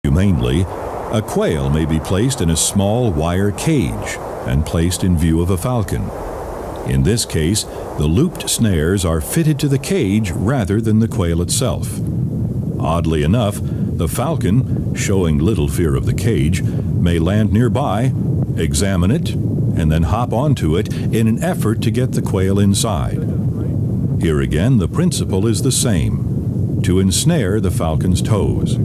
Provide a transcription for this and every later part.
Humanely, a quail may be placed in a small wire cage and placed in view of a falcon. In this case, the looped snares are fitted to the cage rather than the quail itself. Oddly enough, the falcon, showing little fear of the cage, may land nearby, examine it, and then hop onto it in an effort to get the quail inside. Here again, the principle is the same: to ensnare the falcon's toes.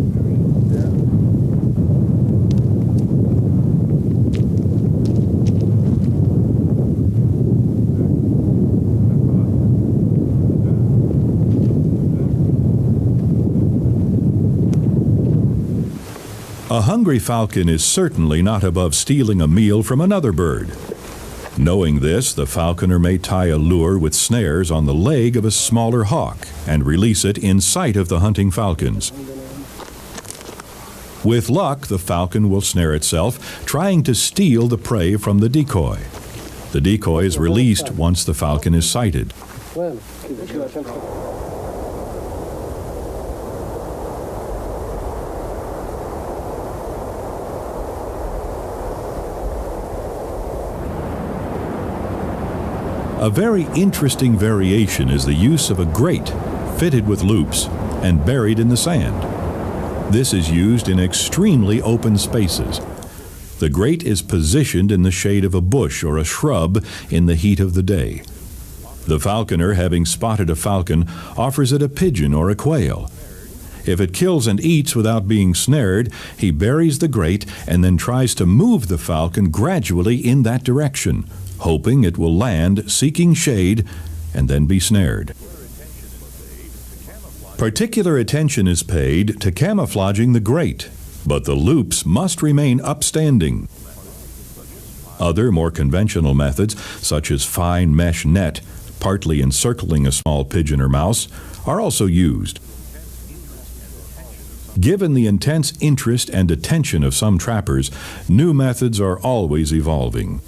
A hungry falcon is certainly not above stealing a meal from another bird. Knowing this, the falconer may tie a lure with snares on the leg of a smaller hawk and release it in sight of the hunting falcons. With luck, the falcon will snare itself, trying to steal the prey from the decoy. The decoy is released once the falcon is sighted. A very interesting variation is the use of a grate fitted with loops and buried in the sand. This is used in extremely open spaces. The grate is positioned in the shade of a bush or a shrub in the heat of the day. The falconer, having spotted a falcon, offers it a pigeon or a quail. If it kills and eats without being snared, he buries the grate and then tries to move the falcon gradually in that direction, hoping it will land, seeking shade, and then be snared. Particular attention is paid to camouflaging the grate, but the loops must remain upstanding. Other more conventional methods, such as fine mesh net, partly encircling a small pigeon or mouse, are also used. Given the intense interest and attention of some trappers, new methods are always evolving.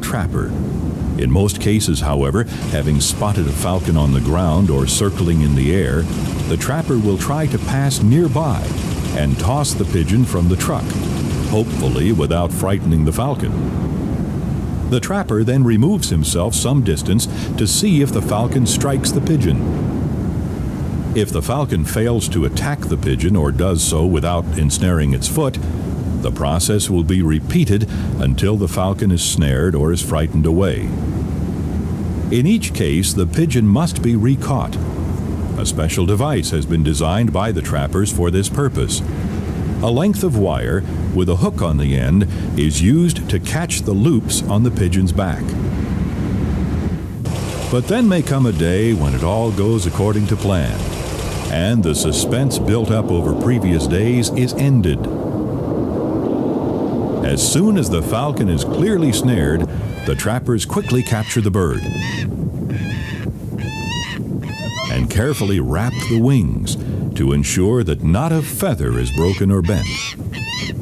Trapper. In most cases, however, having spotted a falcon on the ground or circling in the air, the trapper will try to pass nearby and toss the pigeon from the truck, hopefully without frightening the falcon. The trapper then removes himself some distance to see if the falcon strikes the pigeon. If the falcon fails to attack the pigeon or does so without ensnaring its foot, the process will be repeated until the falcon is snared or is frightened away. In each case, the pigeon must be recaught. A special device has been designed by the trappers for this purpose. A length of wire with a hook on the end is used to catch the loops on the pigeon's back. But then may come a day when it all goes according to plan, and the suspense built up over previous days is ended. As soon as the falcon is clearly snared, the trappers quickly capture the bird and carefully wrap the wings to ensure that not a feather is broken or bent.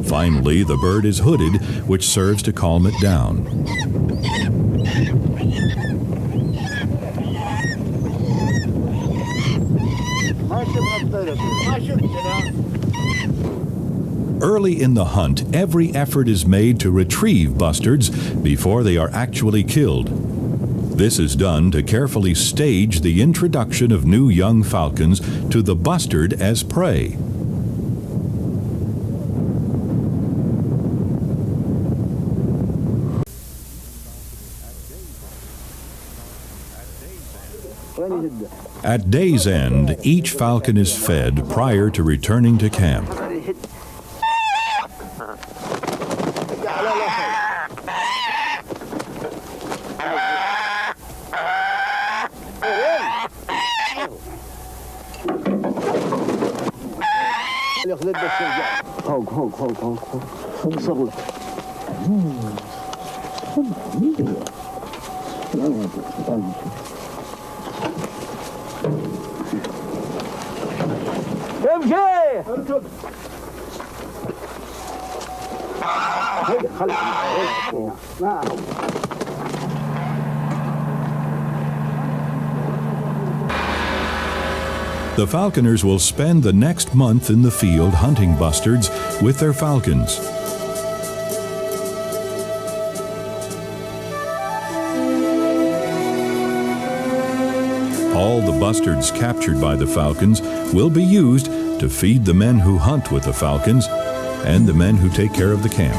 Finally, the bird is hooded, which serves to calm it down. Early in the hunt, every effort is made to retrieve bustards before they are actually killed. This is done to carefully stage the introduction of new young falcons to the bustard as prey. At day's end, each falcon is fed prior to returning to camp. The falconers will spend the next month in the field hunting bustards with their falcons. All the bustards captured by the falcons will be used to feed the men who hunt with the falcons and the men who take care of the camp.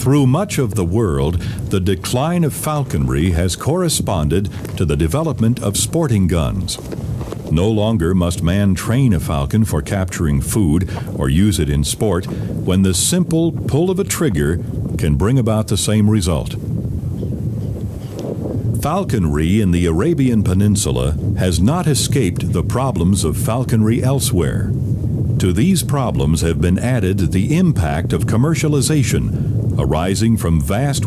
Through much of the world, the decline of falconry has corresponded to the development of sporting guns. No longer must man train a falcon for capturing food or use it in sport when the simple pull of a trigger can bring about the same result. Falconry in the Arabian Peninsula has not escaped the problems of falconry elsewhere. To these problems have been added the impact of commercialization arising from vast